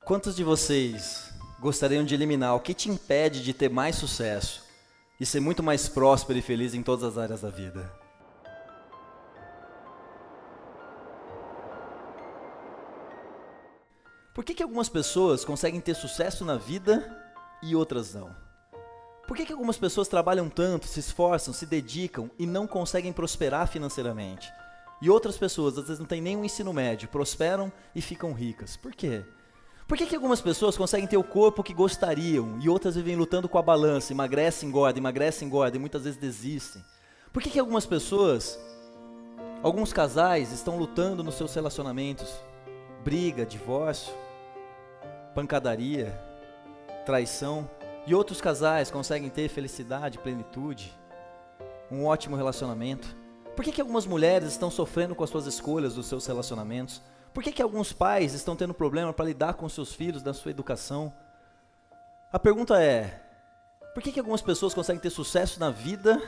Quantos de vocês gostariam de eliminar o que te impede de ter mais sucesso e ser muito mais próspero e feliz em todas as áreas da vida? Por que algumas pessoas conseguem ter sucesso na vida e outras não? Por que algumas pessoas trabalham tanto, se esforçam, se dedicam e não conseguem prosperar financeiramente? E outras pessoas, às vezes não têm nenhum ensino médio, prosperam e ficam ricas. Por quê? Por que algumas pessoas conseguem ter o corpo que gostariam e outras vivem lutando com a balança, emagrecem, engordam e muitas vezes desistem? Por que algumas pessoas, alguns casais estão lutando nos seus relacionamentos? Briga, divórcio, pancadaria, traição. E outros casais conseguem ter felicidade, plenitude, um ótimo relacionamento. Por que algumas mulheres estão sofrendo com as suas escolhas dos seus relacionamentos? Por que alguns pais estão tendo problema para lidar com seus filhos, da sua educação? A pergunta é, por que algumas pessoas conseguem ter sucesso na vida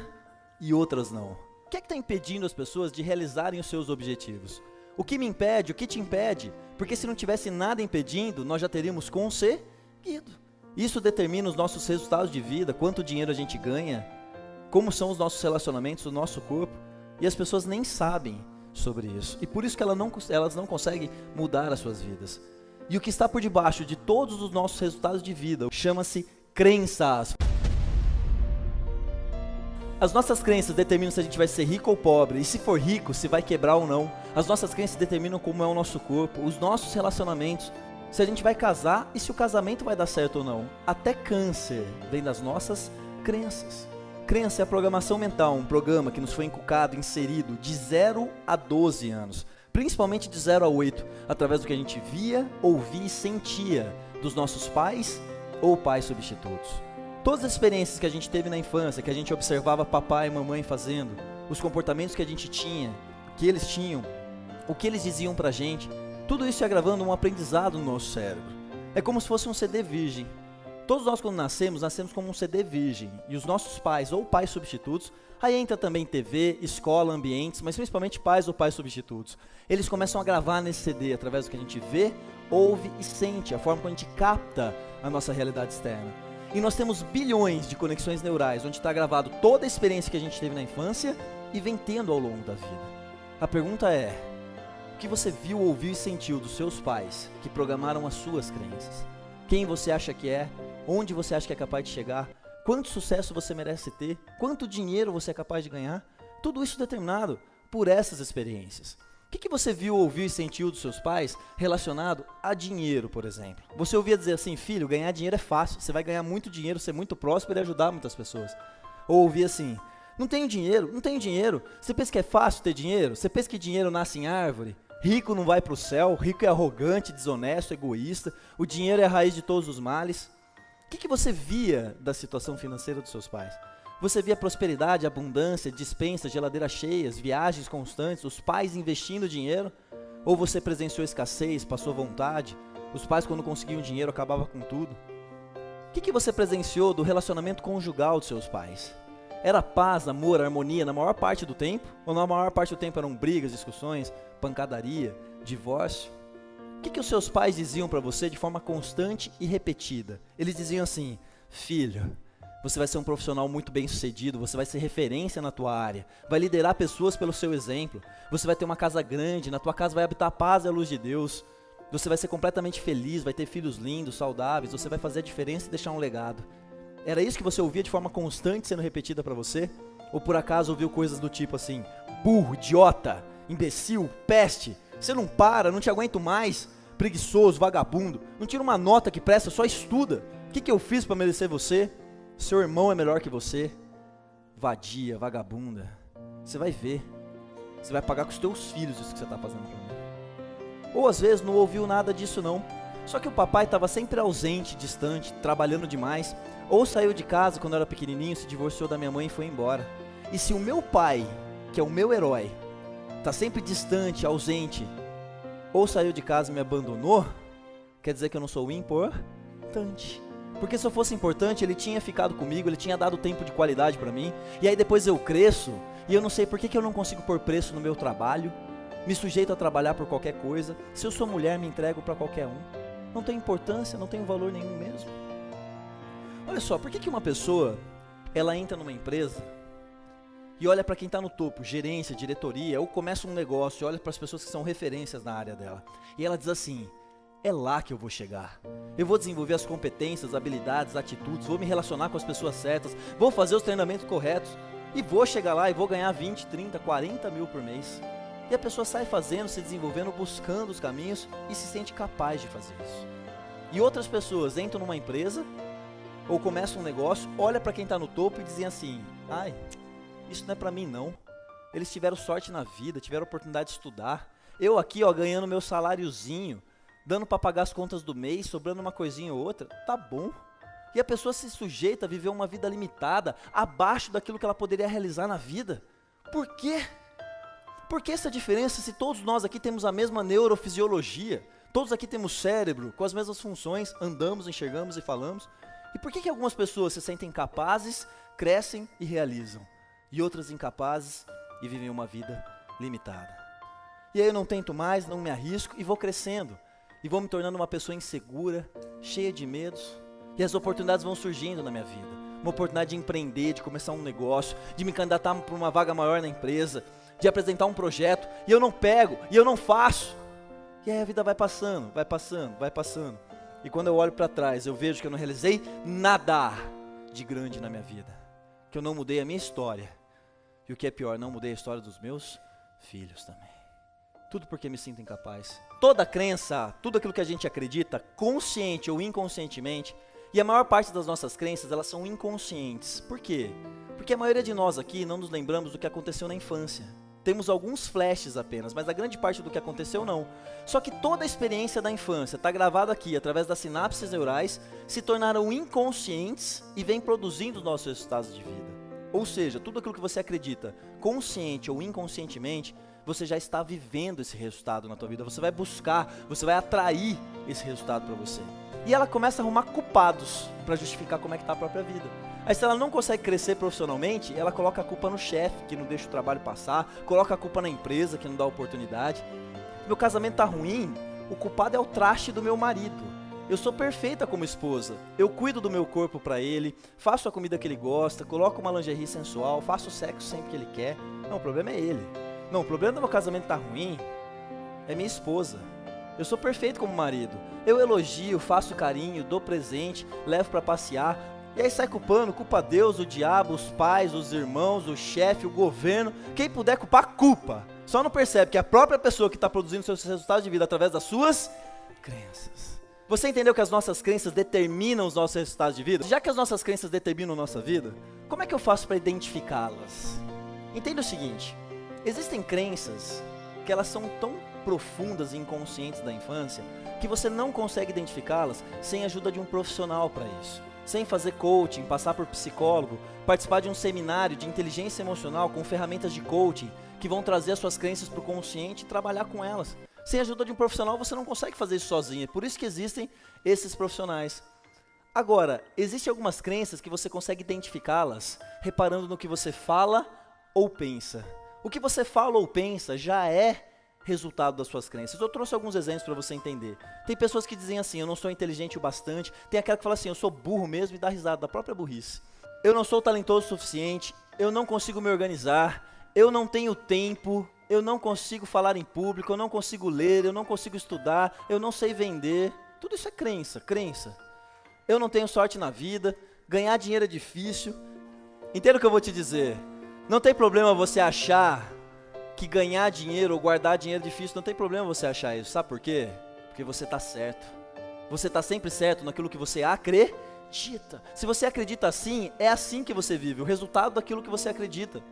e outras não? O que está impedindo as pessoas de realizarem os seus objetivos? O que me impede? O que te impede? Porque se não tivesse nada impedindo, nós já teríamos conseguido. Isso determina os nossos resultados de vida, quanto dinheiro a gente ganha, como são os nossos relacionamentos, o nosso corpo. E as pessoas nem sabem sobre isso. E por isso que elas não conseguem mudar as suas vidas. E o que está por debaixo de todos os nossos resultados de vida chama-se crenças. As nossas crenças determinam se a gente vai ser rico ou pobre, e se for rico, se vai quebrar ou não. As nossas crenças determinam como é o nosso corpo, os nossos relacionamentos, se a gente vai casar e se o casamento vai dar certo ou não. Até câncer vem das nossas crenças. Crença é a programação mental, um programa que nos foi inculcado, inserido de 0 a 12 anos, principalmente de 0 a 8, através do que a gente via, ouvia e sentia dos nossos pais ou pais substitutos. Todas as experiências que a gente teve na infância, que a gente observava papai e mamãe fazendo, os comportamentos que a gente tinha, que eles tinham, o que eles diziam pra gente, tudo isso ia gravando um aprendizado no nosso cérebro. É como se fosse um CD virgem. Todos nós quando nascemos como um CD virgem. E os nossos pais ou pais substitutos, aí entra também TV, escola, ambientes, mas principalmente pais ou pais substitutos. Eles começam a gravar nesse CD através do que a gente vê, ouve e sente, a forma como a gente capta a nossa realidade externa. E nós temos bilhões de conexões neurais, onde está gravado toda a experiência que a gente teve na infância e vem tendo ao longo da vida. A pergunta é, o que você viu, ouviu e sentiu dos seus pais que programaram as suas crenças? Quem você acha que é? Onde você acha que é capaz de chegar? Quanto sucesso você merece ter? Quanto dinheiro você é capaz de ganhar? Tudo isso determinado por essas experiências. O que você viu, ouviu e sentiu dos seus pais relacionado a dinheiro, por exemplo? Você ouvia dizer assim, filho, ganhar dinheiro é fácil, você vai ganhar muito dinheiro, ser muito próspero e ajudar muitas pessoas. Ou ouvia assim, não tenho dinheiro, você pensa que é fácil ter dinheiro? Você pensa que dinheiro nasce em árvore? Rico não vai para o céu, rico é arrogante, desonesto, egoísta, o dinheiro é a raiz de todos os males. O que você via da situação financeira dos seus pais? Você via prosperidade, abundância, dispensa, geladeiras cheias, viagens constantes, os pais investindo dinheiro? Ou você presenciou escassez, passou vontade? Os pais quando conseguiam dinheiro acabavam com tudo? O que você presenciou do relacionamento conjugal dos seus pais? Era paz, amor, harmonia na maior parte do tempo? Ou na maior parte do tempo eram brigas, discussões, pancadaria, divórcio? O que os seus pais diziam para você de forma constante e repetida? Eles diziam assim, filho, você vai ser um profissional muito bem sucedido, você vai ser referência na tua área, vai liderar pessoas pelo seu exemplo, você vai ter uma casa grande, na tua casa vai habitar a paz e a luz de Deus, você vai ser completamente feliz, vai ter filhos lindos, saudáveis, você vai fazer a diferença e deixar um legado. Era isso que você ouvia de forma constante sendo repetida para você? Ou por acaso ouviu coisas do tipo assim, burro, idiota, imbecil, peste, você não para, não te aguento mais, preguiçoso, vagabundo, não tira uma nota que presta, só estuda. O que eu fiz para merecer você? Seu irmão é melhor que você. Vadia, vagabunda. Você vai ver. Você vai pagar com os teus filhos isso que você está fazendo para mim. Ou às vezes não ouviu nada disso não. Só que o papai estava sempre ausente, distante, trabalhando demais. Ou saiu de casa quando era pequenininho, se divorciou da minha mãe e foi embora. E se o meu pai, que é o meu herói, está sempre distante, ausente, ou saiu de casa e me abandonou, quer dizer que eu não sou importante. Porque se eu fosse importante, ele tinha ficado comigo, ele tinha dado tempo de qualidade para mim, e aí depois eu cresço, e eu não sei por que eu não consigo pôr preço no meu trabalho, me sujeito a trabalhar por qualquer coisa, se eu sou mulher, me entrego para qualquer um. não tem importância, não tem valor nenhum mesmo. Olha só, por que uma pessoa, ela entra numa empresa e olha para quem está no topo, gerência, diretoria, ou começa um negócio, olha para as pessoas que são referências na área dela, e ela diz assim, é lá que eu vou chegar, eu vou desenvolver as competências, habilidades, atitudes, vou me relacionar com as pessoas certas, vou fazer os treinamentos corretos, e vou chegar lá e vou ganhar 20, 30, 40 mil por mês. E a pessoa sai fazendo, se desenvolvendo, buscando os caminhos e se sente capaz de fazer isso. E outras pessoas entram numa empresa ou começam um negócio, olha para quem está no topo e dizem assim, ai, isso não é para mim não. Eles tiveram sorte na vida, tiveram oportunidade de estudar. Eu aqui, ó, ganhando meu saláriozinho, dando para pagar as contas do mês, sobrando uma coisinha ou outra, tá bom. E a pessoa se sujeita a viver uma vida limitada, abaixo daquilo que ela poderia realizar na vida. Por quê? Por que essa diferença se todos nós aqui temos a mesma neurofisiologia? Todos aqui temos cérebro, com as mesmas funções, andamos, enxergamos e falamos. E por que algumas pessoas se sentem capazes, crescem e realizam? E outras incapazes e vivem uma vida limitada? E aí eu não tento mais, não me arrisco e vou crescendo. E vou me tornando uma pessoa insegura, cheia de medos. E as oportunidades vão surgindo na minha vida. Uma oportunidade de empreender, de começar um negócio, de me candidatar para uma vaga maior na empresa, de apresentar um projeto, e eu não pego, e eu não faço. E aí a vida vai passando, vai passando, vai passando. E quando eu olho para trás, eu vejo que eu não realizei nada de grande na minha vida. Que eu não mudei a minha história. E o que é pior, não mudei a história dos meus filhos também. Tudo porque me sinto incapaz. Toda crença, tudo aquilo que a gente acredita, consciente ou inconscientemente, e a maior parte das nossas crenças, elas são inconscientes. Por quê? Porque a maioria de nós aqui não nos lembramos do que aconteceu na infância. Temos alguns flashes apenas, mas a grande parte do que aconteceu não. Só que toda a experiência da infância está gravada aqui, através das sinapses neurais, se tornaram inconscientes e vem produzindo os nossos resultados de vida. Ou seja, tudo aquilo que você acredita, consciente ou inconscientemente, você já está vivendo esse resultado na tua vida. Você vai buscar, você vai atrair esse resultado para você. E ela começa a arrumar culpados para justificar como é que está a própria vida. Aí se ela não consegue crescer profissionalmente, ela coloca a culpa no chefe, que não deixa o trabalho passar, coloca a culpa na empresa, que não dá oportunidade. Meu casamento está ruim, o culpado é o traste do meu marido. Eu sou perfeita como esposa, eu cuido do meu corpo para ele, faço a comida que ele gosta, coloco uma lingerie sensual, faço o sexo sempre que ele quer. Não, o problema é ele. Não, o problema do meu casamento está ruim é minha esposa. Eu sou perfeito como marido. Eu elogio, faço carinho, dou presente, levo para passear. E aí sai culpando, culpa Deus, o diabo, os pais, os irmãos, o chefe, o governo. Quem puder culpar, culpa. Só não percebe que a própria pessoa que está produzindo seus resultados de vida através das suas crenças. Você entendeu que as nossas crenças determinam os nossos resultados de vida? Já que as nossas crenças determinam a nossa vida, como é que eu faço para identificá-las? Entenda o seguinte, existem crenças que elas são tão profundas e inconscientes da infância que você não consegue identificá-las sem a ajuda de um profissional para isso. Sem fazer coaching, passar por psicólogo, participar de um seminário de inteligência emocional com ferramentas de coaching que vão trazer as suas crenças para o consciente e trabalhar com elas. Sem a ajuda de um profissional você não consegue fazer isso sozinho, é por isso que existem esses profissionais. Agora, existem algumas crenças que você consegue identificá-las reparando no que você fala ou pensa. O que você fala ou pensa já é resultado das suas crenças. Eu trouxe alguns exemplos para você entender. Tem pessoas que dizem assim, eu não sou inteligente o bastante. Tem aquela que fala assim, eu sou burro mesmo e dá risada da própria burrice. Eu não sou talentoso o suficiente, eu não consigo me organizar, eu não tenho tempo, eu não consigo falar em público, eu não consigo ler, eu não consigo estudar, eu não sei vender. Tudo isso é crença. Eu não tenho sorte na vida, ganhar dinheiro é difícil. Entenda o que eu vou te dizer. Não tem problema você achar que ganhar dinheiro ou guardar dinheiro é difícil, não tem problema você achar isso. Sabe por quê? Porque você está certo. Você está sempre certo naquilo que você acredita. Se você acredita assim, é assim que você vive, o resultado daquilo que você acredita.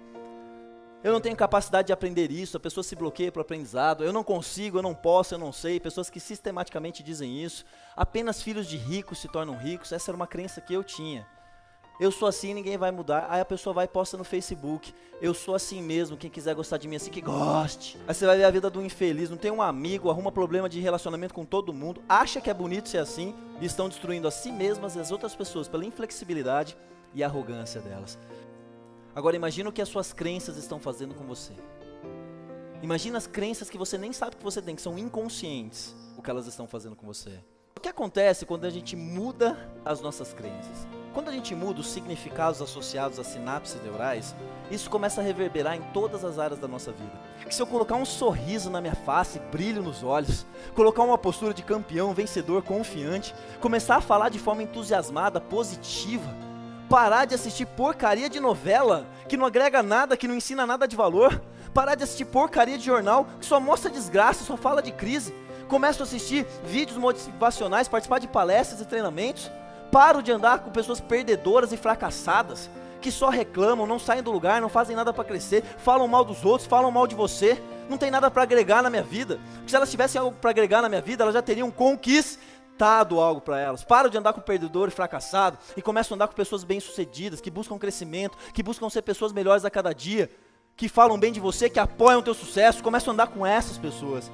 Eu não tenho capacidade de aprender isso, a pessoa se bloqueia para o aprendizado, eu não consigo, eu não posso, eu não sei, pessoas que sistematicamente dizem isso. Apenas filhos de ricos se tornam ricos, essa era uma crença que eu tinha. Eu sou assim, ninguém vai mudar. Aí a pessoa vai e posta no Facebook, eu sou assim mesmo, quem quiser gostar de mim assim que goste. Aí você vai ver a vida do infeliz, não tem um amigo, arruma problema de relacionamento com todo mundo, acha que é bonito ser assim, e estão destruindo a si mesmas e as outras pessoas pela inflexibilidade e arrogância delas. Agora imagina o que as suas crenças estão fazendo com você. Imagina as crenças que você nem sabe que você tem, que são inconscientes, o que elas estão fazendo com você. que acontece quando a gente muda as nossas crenças? Quando a gente muda os significados associados às sinapses neurais, isso começa a reverberar em todas as áreas da nossa vida. Se eu colocar um sorriso na minha face, brilho nos olhos, colocar uma postura de campeão, vencedor, confiante, começar a falar de forma entusiasmada, positiva, parar de assistir porcaria de novela, que não agrega nada, que não ensina nada de valor, parar de assistir porcaria de jornal, que só mostra desgraça, só fala de crise, começo a assistir vídeos motivacionais, participar de palestras e treinamentos, paro de andar com pessoas perdedoras e fracassadas, que só reclamam, não saem do lugar, não fazem nada para crescer, falam mal dos outros, falam mal de você, não tem nada para agregar na minha vida. Porque se elas tivessem algo para agregar na minha vida, elas já teriam conquistado algo para elas. Paro de andar com perdedor e fracassado e começo a andar com pessoas bem-sucedidas, que buscam crescimento, que buscam ser pessoas melhores a cada dia, que falam bem de você, que apoiam o teu sucesso. Começo a andar com essas pessoas.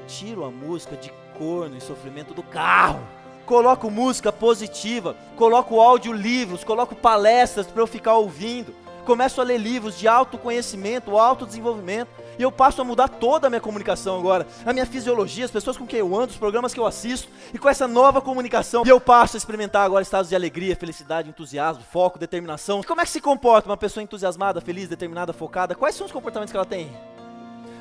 Tiro a música de corno e sofrimento do carro. Coloco música positiva, coloco audiolivros, coloco palestras para eu ficar ouvindo. Começo a ler livros de autoconhecimento, autodesenvolvimento. E eu passo a mudar toda a minha comunicação agora. A minha fisiologia, as pessoas com quem eu ando, os programas que eu assisto. E com essa nova comunicação, eu passo a experimentar agora estados de alegria, felicidade, entusiasmo, foco, determinação. Como é que se comporta uma pessoa entusiasmada, feliz, determinada, focada? Quais são os comportamentos que ela tem?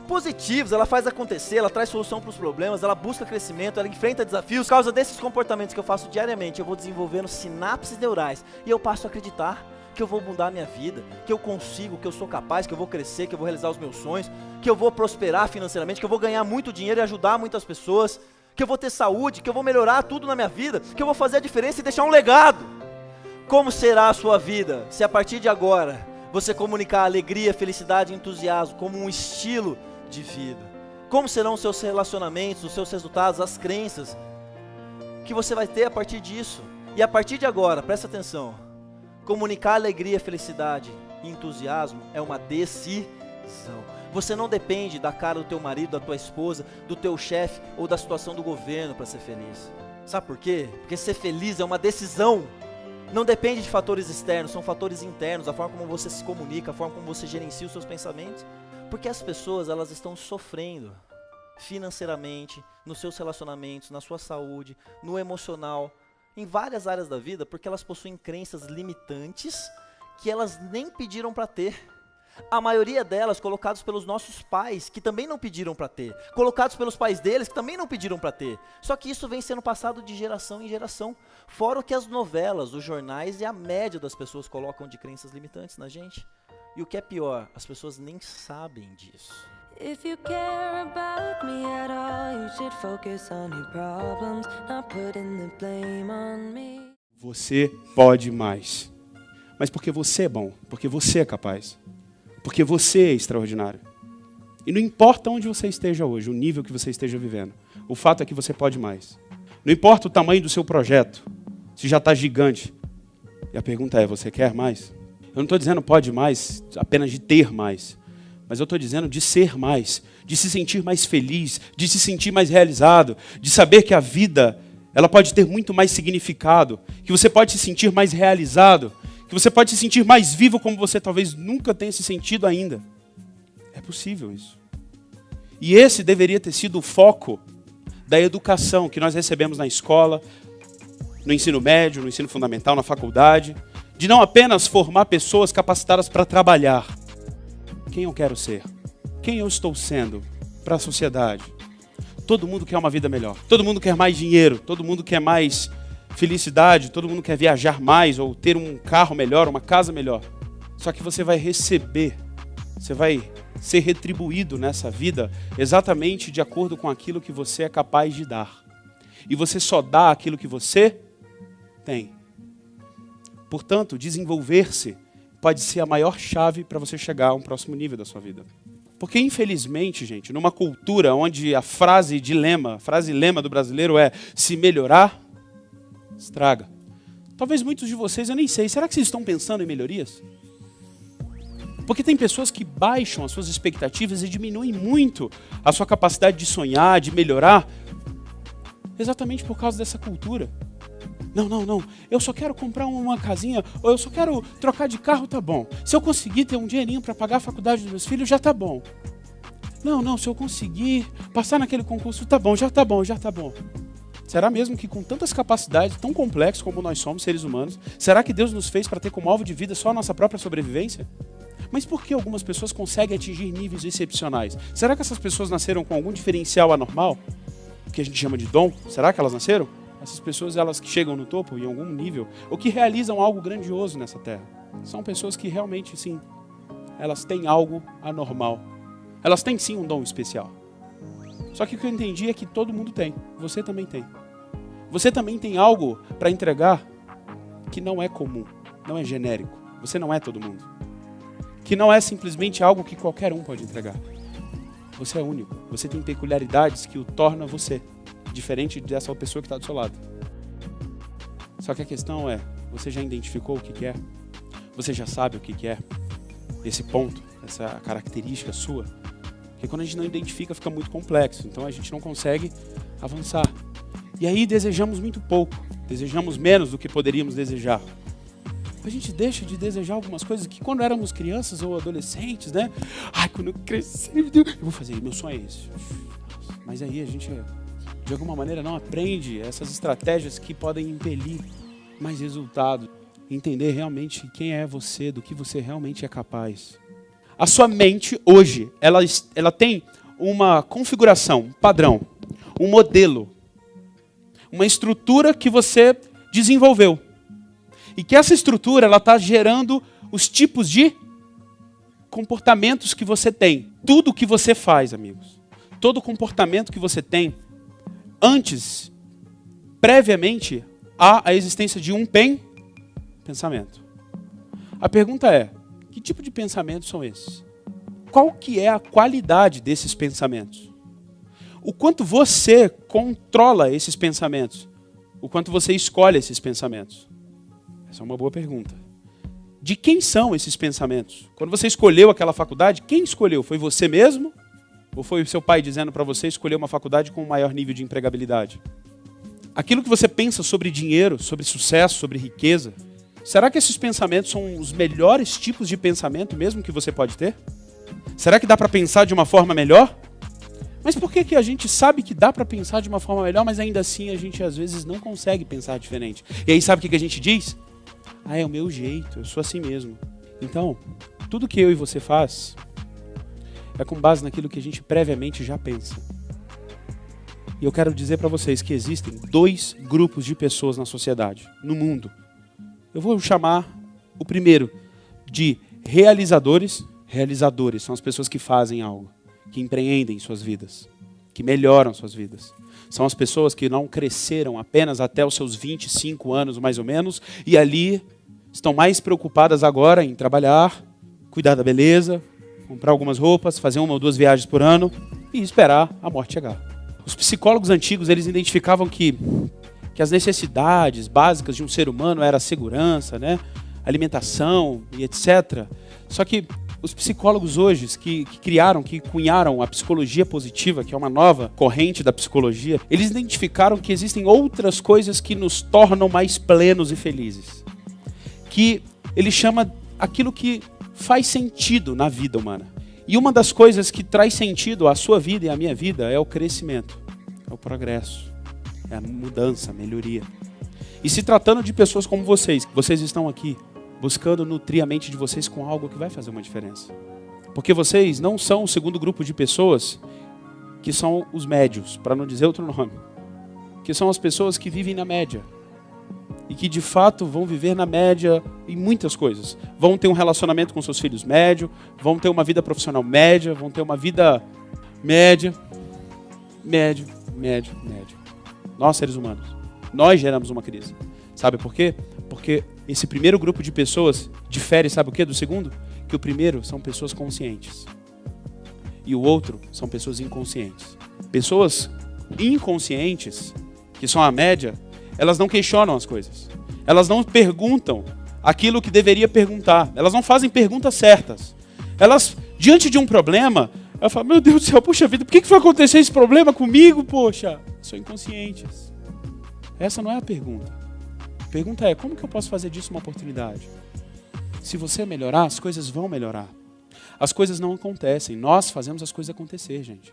Positivos, ela faz acontecer, ela traz solução para os problemas, ela busca crescimento, ela enfrenta desafios. Por causa desses comportamentos que eu faço diariamente, eu vou desenvolvendo sinapses neurais e eu passo a acreditar que eu vou mudar a minha vida, que eu consigo, que eu sou capaz, que eu vou crescer, que eu vou realizar os meus sonhos, que eu vou prosperar financeiramente, que eu vou ganhar muito dinheiro e ajudar muitas pessoas, que eu vou ter saúde, que eu vou melhorar tudo na minha vida, que eu vou fazer a diferença e deixar um legado. Como será a sua vida se a partir de agora você comunicar alegria, felicidade e entusiasmo como um estilo de vida? Como serão os seus relacionamentos, os seus resultados, as crenças que você vai ter a partir disso? E a partir de agora, presta atenção, comunicar alegria, felicidade e entusiasmo é uma decisão. Você não depende da cara do teu marido, da tua esposa, do teu chefe ou da situação do governo para ser feliz. Sabe por quê? Porque ser feliz é uma decisão. Não depende de fatores externos, são fatores internos, a forma como você se comunica, a forma como você gerencia os seus pensamentos. Porque as pessoas, elas estão sofrendo financeiramente, nos seus relacionamentos, na sua saúde, no emocional, em várias áreas da vida, porque elas possuem crenças limitantes que elas nem pediram para ter. A maioria delas colocadas pelos nossos pais, que também não pediram para ter. Colocados pelos pais deles, que também não pediram para ter. Só que isso vem sendo passado de geração em geração. Fora o que as novelas, os jornais e a média das pessoas colocam de crenças limitantes na gente. E o que é pior, as pessoas nem sabem disso. If you care about me at all, you should focus on your problems, not putting the blame on me. Você pode mais. Mas porque você é bom, porque você é capaz. Porque você é extraordinário. E não importa onde você esteja hoje, o nível que você esteja vivendo. O fato é que você pode mais. Não importa o tamanho do seu projeto, se já está gigante. E a pergunta é, você quer mais? Eu não estou dizendo pode mais apenas de ter mais. Mas eu estou dizendo de ser mais, de se sentir mais feliz, de se sentir mais realizado, de saber que a vida ela pode ter muito mais significado, que você pode se sentir mais realizado, que você pode se sentir mais vivo como você talvez nunca tenha se sentido ainda. É possível isso. E esse deveria ter sido o foco da educação que nós recebemos na escola, no ensino médio, no ensino fundamental, na faculdade, de não apenas formar pessoas capacitadas para trabalhar. Quem eu quero ser? Quem eu estou sendo para a sociedade? Todo mundo quer uma vida melhor. Todo mundo quer mais dinheiro. Todo mundo quer mais felicidade. Todo mundo quer viajar mais ou ter um carro melhor, uma casa melhor. Só que você vai receber, você vai ser retribuído nessa vida exatamente de acordo com aquilo que você é capaz de dar. E você só dá aquilo que você tem. Portanto, desenvolver-se pode ser a maior chave para você chegar a um próximo nível da sua vida. Porque, infelizmente, gente, numa cultura onde a frase lema do brasileiro é se melhorar, estraga. Talvez muitos de vocês, eu nem sei, será que vocês estão pensando em melhorias? Porque tem pessoas que baixam as suas expectativas e diminuem muito a sua capacidade de sonhar, de melhorar, exatamente por causa dessa cultura. Não, eu só quero comprar uma casinha, ou eu só quero trocar de carro, tá bom. Se eu conseguir ter um dinheirinho para pagar a faculdade dos meus filhos, já tá bom. Não, se eu conseguir passar naquele concurso, tá bom, já tá bom. Será mesmo que com tantas capacidades, tão complexas como nós somos, seres humanos, será que Deus nos fez para ter como alvo de vida só a nossa própria sobrevivência? Mas por que algumas pessoas conseguem atingir níveis excepcionais? Será que essas pessoas nasceram com algum diferencial anormal? O que a gente chama de dom? Será que elas nasceram? Essas pessoas, elas que chegam no topo, em algum nível, ou que realizam algo grandioso nessa terra, são pessoas que realmente, sim, elas têm algo anormal. Elas têm, sim, um dom especial. Só que o que eu entendi é que todo mundo tem. Você também tem. Você também tem algo para entregar que não é comum, não é genérico. Você não é todo mundo. Que não é simplesmente algo que qualquer um pode entregar. Você é único. Você tem peculiaridades que o tornam você, diferente dessa pessoa que está do seu lado. Só que a questão é, você já identificou o que é? Você já sabe o que é? Esse ponto, essa característica sua? Porque quando a gente não identifica, fica muito complexo. Então a gente não consegue avançar. E aí desejamos muito pouco. Desejamos menos do que poderíamos desejar. A gente deixa de desejar algumas coisas que quando éramos crianças ou adolescentes, né? Ai, quando eu crescer, eu vou fazer, meu sonho é esse. Mas aí a gente, de alguma maneira, não aprende essas estratégias que podem impelir mais resultado. Entender realmente quem é você, do que você realmente é capaz. A sua mente, hoje, ela tem uma configuração, um padrão, um modelo, uma estrutura que você desenvolveu. E que essa estrutura, ela está gerando os tipos de comportamentos que você tem. Tudo que você faz, amigos. Todo comportamento que você tem, antes, previamente, há a existência de um pensamento. A pergunta é, que tipo de pensamentos são esses? Qual que é a qualidade desses pensamentos? O quanto você controla esses pensamentos? O quanto você escolhe esses pensamentos? Essa é uma boa pergunta. De quem são esses pensamentos? Quando você escolheu aquela faculdade, quem escolheu? Foi você mesmo? Ou foi o seu pai dizendo para você escolher uma faculdade com um maior nível de empregabilidade? Aquilo que você pensa sobre dinheiro, sobre sucesso, sobre riqueza, será que esses pensamentos são os melhores tipos de pensamento mesmo que você pode ter? Será que dá para pensar de uma forma melhor? Mas por que a gente sabe que dá para pensar de uma forma melhor, mas ainda assim a gente às vezes não consegue pensar diferente? E aí sabe o que a gente diz? Ah, é o meu jeito, eu sou assim mesmo. Então, tudo que eu e você faz é com base naquilo que a gente previamente já pensa. E eu quero dizer para vocês que existem 2 grupos de pessoas na sociedade, no mundo. Eu vou chamar o primeiro de realizadores. Realizadores são as pessoas que fazem algo, que empreendem suas vidas, que melhoram suas vidas. São as pessoas que não cresceram apenas até os seus 25 anos, mais ou menos, e ali estão mais preocupadas agora em trabalhar, cuidar da beleza, comprar algumas roupas, fazer 1 ou 2 viagens por ano e esperar a morte chegar. Os psicólogos antigos, eles identificavam que as necessidades básicas de um ser humano era a segurança, né? Alimentação e etc. Só que os psicólogos hoje que cunharam a psicologia positiva, que é uma nova corrente da psicologia, eles identificaram que existem outras coisas que nos tornam mais plenos e felizes. Que ele chama aquilo que faz sentido na vida humana. E uma das coisas que traz sentido à sua vida e à minha vida é o crescimento, é o progresso, é a mudança, a melhoria. E se tratando de pessoas como vocês estão aqui buscando nutrir a mente de vocês com algo que vai fazer uma diferença. Porque vocês não são o segundo grupo de pessoas que são os médios, para não dizer outro nome. Que são as pessoas que vivem na média. E que de fato vão viver na média em muitas coisas. Vão ter um relacionamento com seus filhos médio, vão ter uma vida profissional média, vão ter uma vida média. Nós, seres humanos, nós geramos uma crise. Sabe por quê? Porque esse primeiro grupo de pessoas difere, sabe o quê, do segundo? Que o primeiro são pessoas conscientes. E o outro são pessoas inconscientes. Pessoas inconscientes, que são a média, elas não questionam as coisas. Elas não perguntam aquilo que deveria perguntar. Elas não fazem perguntas certas. Elas, diante de um problema, elas falam, meu Deus do céu, puxa vida, por que foi acontecer esse problema comigo, poxa? São inconscientes. Essa não é a pergunta. A pergunta é, como que eu posso fazer disso uma oportunidade? Se você melhorar, as coisas vão melhorar. As coisas não acontecem, nós fazemos as coisas acontecer, gente.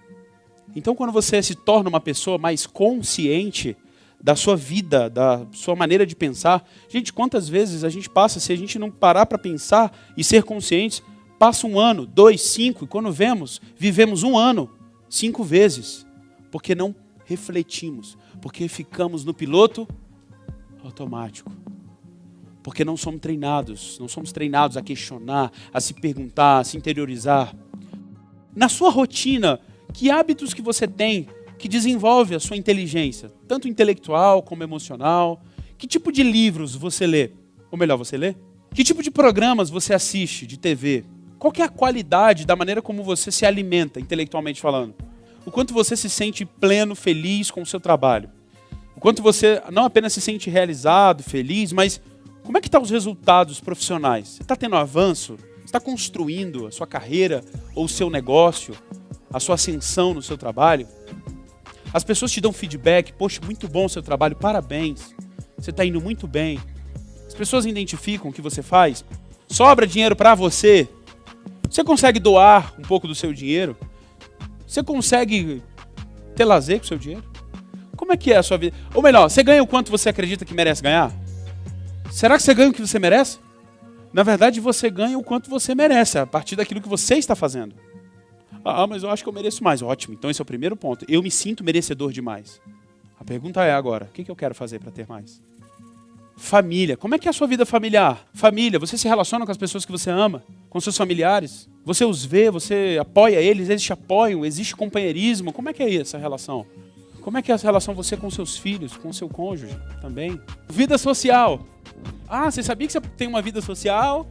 Então, quando você se torna uma pessoa mais consciente da sua vida, da sua maneira de pensar. Gente, quantas vezes a gente passa, se a gente não parar para pensar e ser conscientes, passa 1 ano, 2, 5, e quando vivemos 1 ano, 5 vezes, porque não refletimos, porque ficamos no piloto automático, porque não somos treinados a questionar, a se perguntar, a se interiorizar. Na sua rotina, que hábitos que você tem que desenvolve a sua inteligência, tanto intelectual como emocional? Que tipo de livros você lê? Ou melhor, você lê? Que tipo de programas você assiste de TV? Qual que é a qualidade da maneira como você se alimenta, intelectualmente falando? O quanto você se sente pleno, feliz com o seu trabalho? O quanto você não apenas se sente realizado, feliz, mas como é que estão os resultados profissionais? Você está tendo avanço? Você está construindo a sua carreira ou o seu negócio? A sua ascensão no seu trabalho? As pessoas te dão feedback, poxa, muito bom o seu trabalho, parabéns, você está indo muito bem. As pessoas identificam o que você faz? Sobra dinheiro para você? Você consegue doar um pouco do seu dinheiro? Você consegue ter lazer com o seu dinheiro? Como é que é a sua vida? Ou melhor, você ganha o quanto você acredita que merece ganhar? Será que você ganha o que você merece? Na verdade, você ganha o quanto você merece, a partir daquilo que você está fazendo. Ah, mas eu acho que eu mereço mais. Ótimo, então esse é o primeiro ponto. Eu me sinto merecedor demais. A pergunta é agora, o que eu quero fazer para ter mais? Família, como é que é a sua vida familiar? Família, você se relaciona com as pessoas que você ama? Com seus familiares? Você os vê, você apoia eles te apoiam, existe companheirismo? Como é que é essa relação? Como é que é essa relação você com seus filhos, com seu cônjuge também? Vida social. Ah, você sabia que você tem uma vida social?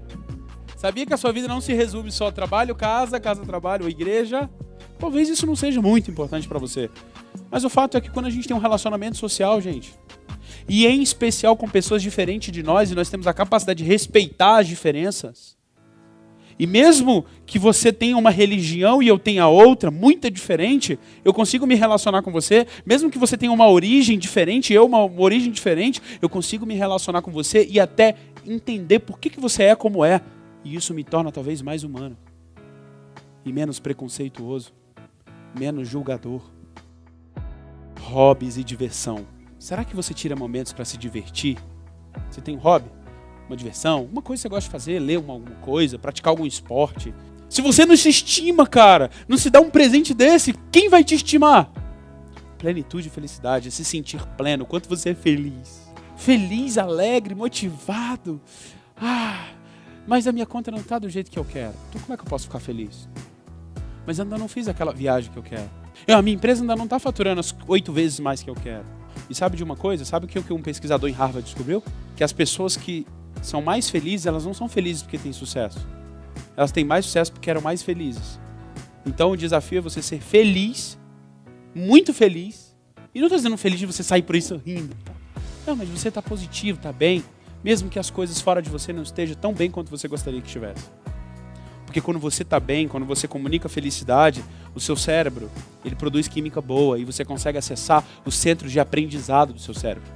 Sabia que a sua vida não se resume só a trabalho, casa, trabalho ou igreja? Talvez isso não seja muito importante para você. Mas o fato é que quando a gente tem um relacionamento social, gente, e em especial com pessoas diferentes de nós, e nós temos a capacidade de respeitar as diferenças, e mesmo que você tenha uma religião e eu tenha outra, muito diferente, eu consigo me relacionar com você, mesmo que você tenha uma origem diferente, eu uma origem diferente, eu consigo me relacionar com você e até entender por que você é como é. E isso me torna talvez mais humano. E menos preconceituoso. Menos julgador. Hobbies e diversão. Será que você tira momentos para se divertir? Você tem um hobby? Uma diversão? Uma coisa que você gosta de fazer? Ler alguma coisa? Praticar algum esporte? Se você não se estima, cara, não se dá um presente desse, quem vai te estimar? Plenitude e felicidade. Se sentir pleno. Quanto você é feliz. Feliz, alegre, motivado. Mas a minha conta não está do jeito que eu quero. Então como é que eu posso ficar feliz? Mas eu ainda não fiz aquela viagem que eu quero. A minha empresa ainda não está faturando as 8 vezes mais que eu quero. E sabe de uma coisa? Sabe o que um pesquisador em Harvard descobriu? Que as pessoas que são mais felizes, elas não são felizes porque têm sucesso. Elas têm mais sucesso porque eram mais felizes. Então o desafio é você ser feliz, muito feliz. E não estou dizendo feliz de você sair por isso rindo. Não, mas você está positivo, está bem. Mesmo que as coisas fora de você não estejam tão bem quanto você gostaria que estivesse. Porque quando você está bem, quando você comunica felicidade, o seu cérebro, ele produz química boa e você consegue acessar os centros de aprendizado do seu cérebro.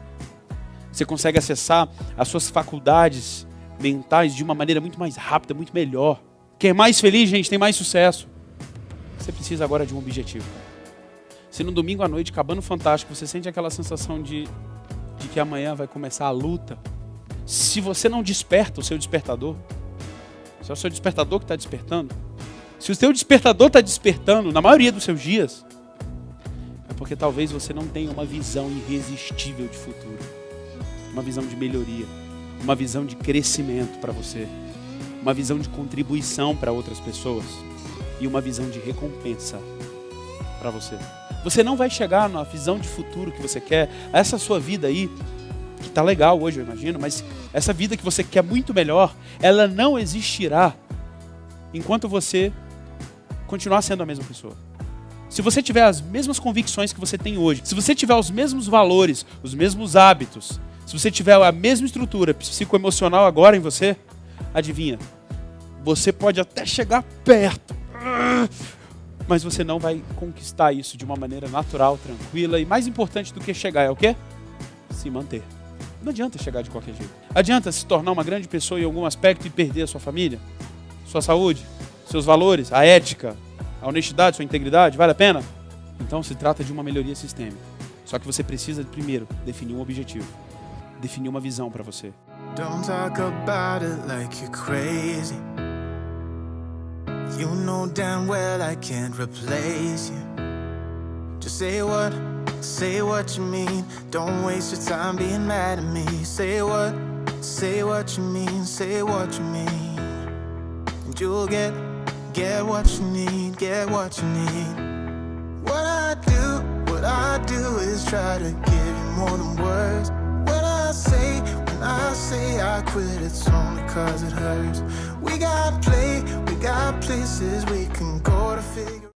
Você consegue acessar as suas faculdades mentais de uma maneira muito mais rápida, muito melhor. Quem é mais feliz, gente, tem mais sucesso. Você precisa agora de um objetivo. Se no domingo à noite, acabando fantástico, você sente aquela sensação de que amanhã vai começar a luta, se você não desperta o seu despertador, se é o seu despertador que está despertando, se o seu despertador está despertando na maioria dos seus dias, é porque talvez você não tenha uma visão irresistível de futuro, uma visão de melhoria, uma visão de crescimento para você, uma visão de contribuição para outras pessoas e uma visão de recompensa para você. Você não vai chegar na visão de futuro que você quer, essa sua vida aí, que tá legal hoje, eu imagino, mas essa vida que você quer muito melhor, ela não existirá enquanto você continuar sendo a mesma pessoa. Se você tiver as mesmas convicções que você tem hoje, se você tiver os mesmos valores, os mesmos hábitos, se você tiver a mesma estrutura psicoemocional agora em você, adivinha, você pode até chegar perto, mas você não vai conquistar isso de uma maneira natural, tranquila, e mais importante do que chegar é o quê? Se manter. Não adianta chegar de qualquer jeito. Adianta se tornar uma grande pessoa em algum aspecto e perder a sua família, sua saúde, seus valores, a ética, a honestidade, sua integridade, vale a pena? Então se trata de uma melhoria sistêmica. Só que você precisa, primeiro, definir um objetivo. Definir uma visão para você. Don't talk about it like you're crazy. You know damn well I can't replace you. Just say what you mean. Don't waste your time being mad at me. Say what you mean. Say what you mean. And you'll get what you need. Get what you need. What I do is try to give you more than words. When I say I quit, it's only 'cause it hurts. We got places we can go to figure